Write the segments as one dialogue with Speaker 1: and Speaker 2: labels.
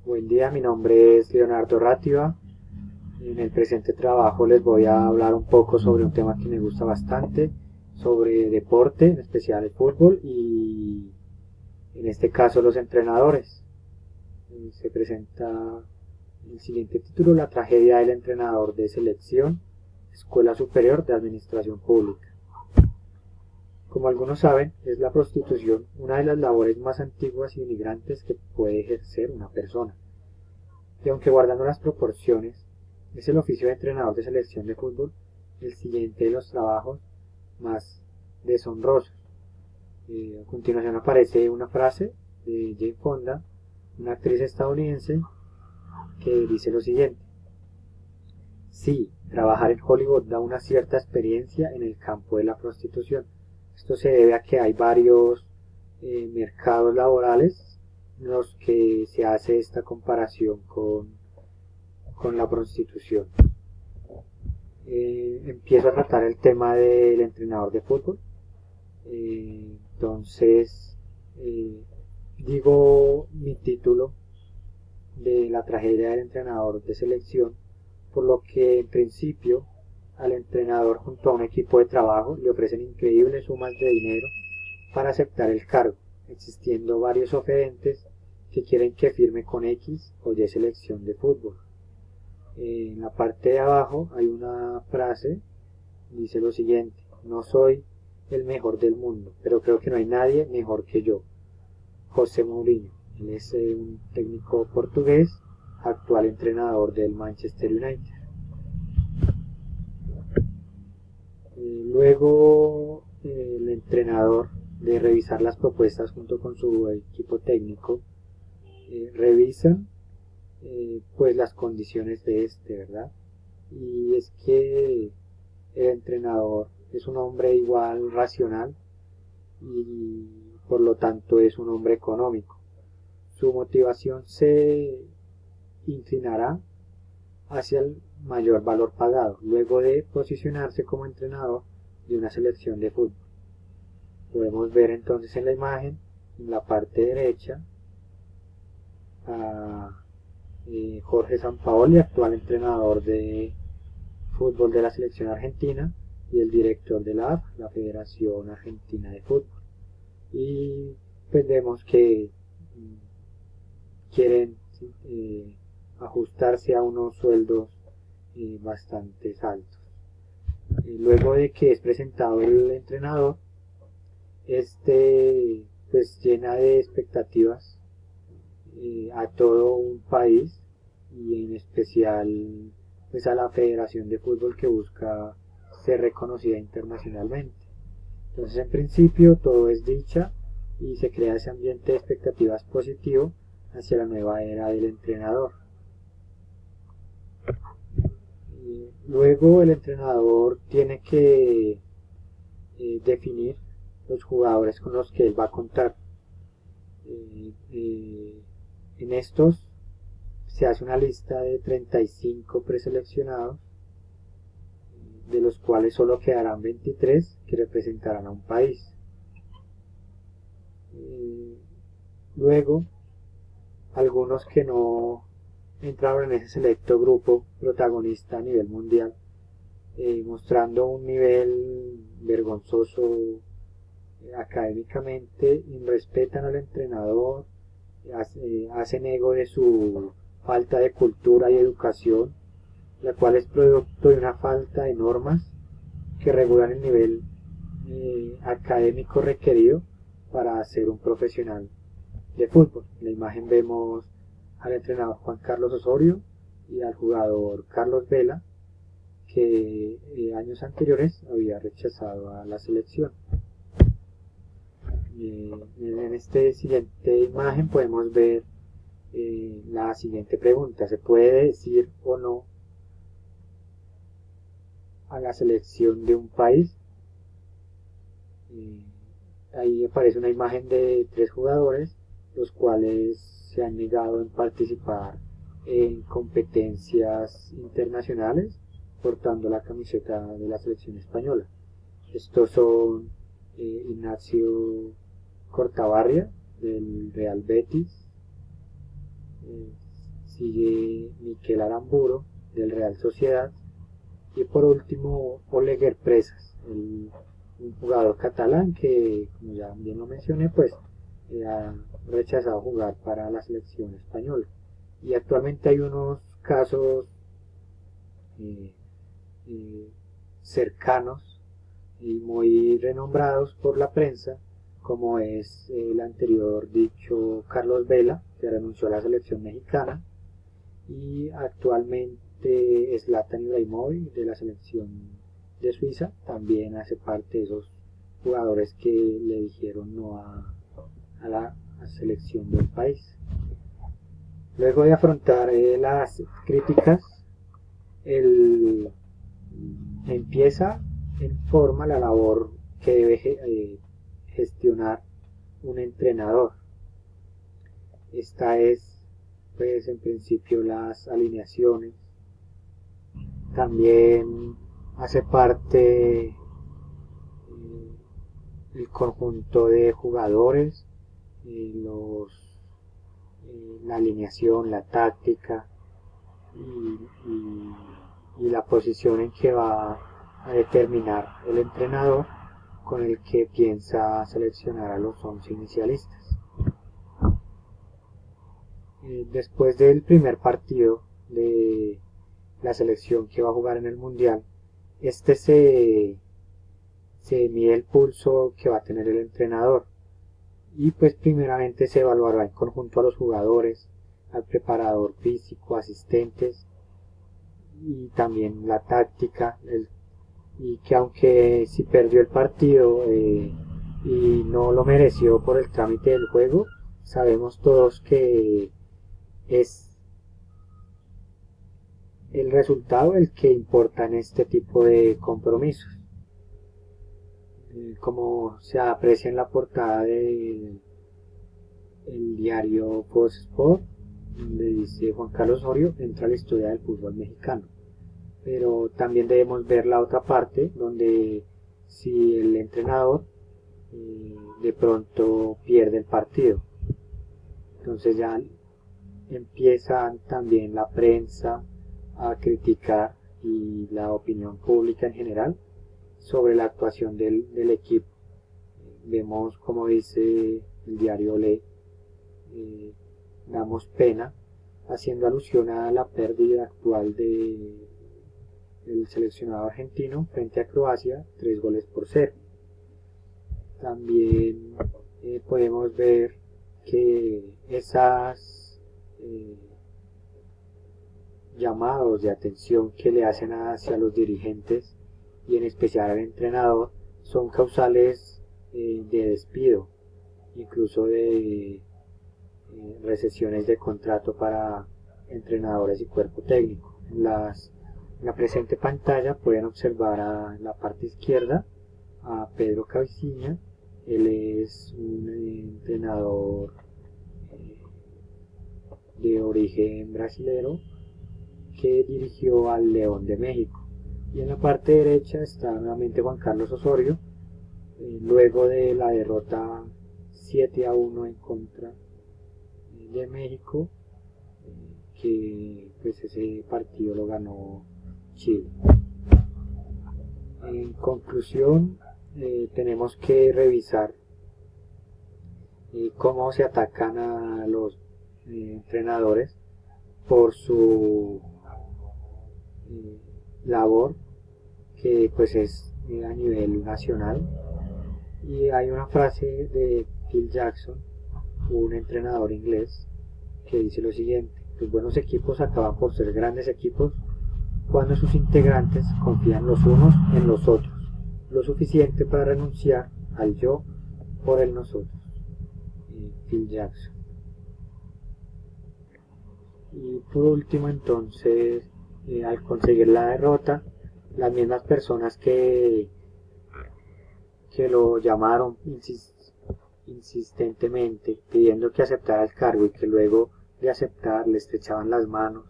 Speaker 1: Buen día, mi nombre es Leonardo Rátiva. En el presente trabajo les voy a hablar un poco sobre un tema que me gusta bastante, sobre deporte, en especial el fútbol y en este caso los entrenadores. Se presenta el siguiente título: La tragedia del entrenador de selección, Escuela Superior de Administración Pública. Como algunos saben, es la prostitución una de las labores más antiguas y denigrantes que puede ejercer una persona. Y aunque guardando las proporciones, es el oficio de entrenador de selección de fútbol el siguiente de los trabajos más deshonrosos. A continuación aparece una frase de Jane Fonda, una actriz estadounidense, que dice lo siguiente: sí, trabajar en Hollywood da una cierta experiencia en el campo de la prostitución. Esto se debe a que hay varios mercados laborales en los que se hace esta comparación con la prostitución. Empiezo a tratar el tema del entrenador de fútbol. Entonces, digo mi título de la tragedia del entrenador de selección, por lo que en principio al entrenador junto a un equipo de trabajo le ofrecen increíbles sumas de dinero para aceptar el cargo, existiendo varios oferentes que quieren que firme con X o Y selección de fútbol. En la parte de abajo hay una frase, dice lo siguiente: no soy el mejor del mundo, pero creo que no hay nadie mejor que yo. José Mourinho. Él es un técnico portugués, actual entrenador del Manchester United. Luego el entrenador, de revisar las propuestas junto con su equipo técnico, revisan pues las condiciones de ¿verdad? Y es que el entrenador es un hombre igual racional y por lo tanto es un hombre económico. Su motivación se inclinará hacia el mayor valor pagado luego de posicionarse como entrenador de una selección de fútbol. Podemos ver entonces en la imagen, en la parte derecha, a Jorge Sampaoli, actual entrenador de fútbol de la selección argentina, y el director de la AFA, la Federación Argentina de Fútbol. Y pues vemos que quieren ajustarse a unos sueldos bastante altos. Luego de que es presentado el entrenador, este pues llena de expectativas a todo un país y en especial pues a la Federación de Fútbol, que busca ser reconocida internacionalmente. Entonces, en principio todo es dicha y se crea ese ambiente de expectativas positivo hacia la nueva era del entrenador. Luego el entrenador tiene que definir los jugadores con los que él va a contar. En estos se hace una lista de 35 preseleccionados, de los cuales solo quedarán 23 que representarán a un país. Luego, algunos que no entraron en ese selecto grupo protagonista a nivel mundial, mostrando un nivel vergonzoso académicamente, respetan al entrenador, hacen ego de su falta de cultura y educación, la cual es producto de una falta de normas que regulan el nivel académico requerido para ser un profesional de fútbol. En la imagen vemos al entrenador Juan Carlos Osorio y al jugador Carlos Vela, que años anteriores había rechazado a la selección. En esta siguiente imagen podemos ver la siguiente pregunta: ¿se puede decir o no a la selección de un país? Ahí aparece una imagen de 3 jugadores, los cuales se han negado en participar en competencias internacionales portando la camiseta de la selección española. Estos son Ignacio Cortabarria del Real Betis, sigue Miquel Aramburu del Real Sociedad y por último Oleguer Presas, un jugador catalán que, como ya bien lo mencioné, pues ha rechazado jugar para la selección española. Y actualmente hay unos casos eh, eh, cercanos y muy renombrados por la prensa, como es el anterior dicho Carlos Vela, que renunció a la selección mexicana, y actualmente Zlatan Ibrahimovic de la selección de Suiza también hace parte de esos jugadores que le dijeron no a la selección del país. Luego de afrontar las críticas, empieza en forma la labor que debe gestionar un entrenador. Esta es, pues, en principio las alineaciones. También hace parte el conjunto de jugadores, la alineación, la táctica y la posición en que va a determinar el entrenador con el que piensa seleccionar a los 11 inicialistas. Después del primer partido de la selección que va a jugar en el Mundial, se mide el pulso que va a tener el entrenador y pues primeramente se evaluará en conjunto a los jugadores, al preparador físico, asistentes y también la táctica, y que aunque si perdió el partido y no lo mereció por el trámite del juego, sabemos todos que es el resultado el que importa en este tipo de compromisos. Como se aprecia en la portada del diario Post Sport, donde dice Juan Carlos Osorio entra a la historia del fútbol mexicano. Pero también debemos ver la otra parte, donde si el entrenador de pronto pierde el partido, entonces ya empiezan también la prensa a criticar y la opinión pública en general sobre la actuación del equipo. Vemos, como dice el diario Le, damos pena, haciendo alusión a la pérdida actual del seleccionado argentino frente a Croacia, 3-0. También podemos ver que esas llamados de atención que le hacen hacia los dirigentes y en especial al entrenador son causales de despido, incluso de recesiones de contrato para entrenadores y cuerpo técnico. En la presente pantalla pueden observar en la parte izquierda a Pedro Caiciña. Él es un entrenador de origen brasilero que dirigió al León de México. Y en la parte derecha está nuevamente Juan Carlos Osorio, luego de la derrota 7-1 en contra de México, que pues ese partido lo ganó Chile. En conclusión, tenemos que revisar cómo se atacan a los entrenadores por su labor, que pues es a nivel nacional. Y hay una frase de Phil Jackson, un entrenador inglés, que dice lo siguiente: los buenos equipos acaban por ser grandes equipos cuando sus integrantes confían los unos en los otros lo suficiente para renunciar al yo por el nosotros. Phil Jackson. Y por último, entonces, al conseguir la derrota, las mismas personas que lo llamaron insistentemente pidiendo que aceptara el cargo y que luego de aceptar le estrechaban las manos,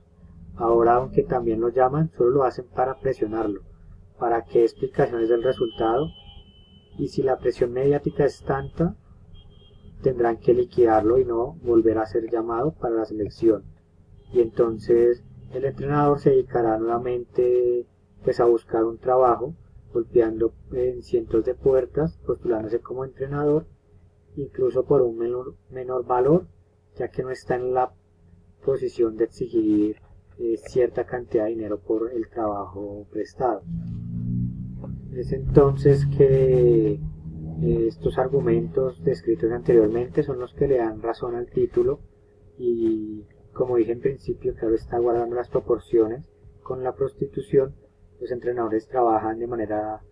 Speaker 1: ahora, aunque también lo llaman, solo lo hacen para presionarlo, para que explicaciones del resultado, y si la presión mediática es tanta, tendrán que liquidarlo y no volver a ser llamado para la selección. y entonces el entrenador se dedicará nuevamente pues a buscar un trabajo, golpeando en cientos de puertas, postulándose como entrenador, incluso por un menor valor, ya que no está en la posición de exigir cierta cantidad de dinero por el trabajo prestado. Es entonces que estos argumentos descritos anteriormente son los que le dan razón al título y, como dije en principio, claro está, guardando las proporciones con la prostitución, los entrenadores trabajan de manera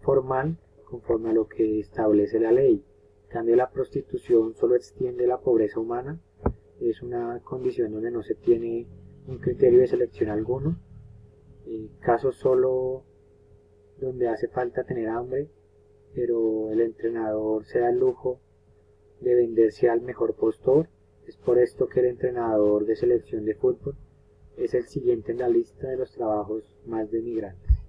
Speaker 1: formal conforme a lo que establece la ley. En cambio, la prostitución solo extiende la pobreza humana, es una condición donde no se tiene un criterio de selección alguno, casos solo donde hace falta tener hambre, pero el entrenador se da el lujo de venderse al mejor postor. Es por esto que el entrenador de selección de fútbol es el siguiente en la lista de los trabajos más denigrantes.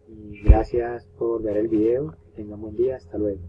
Speaker 1: Y gracias por ver el video, que tengan buen día, hasta luego.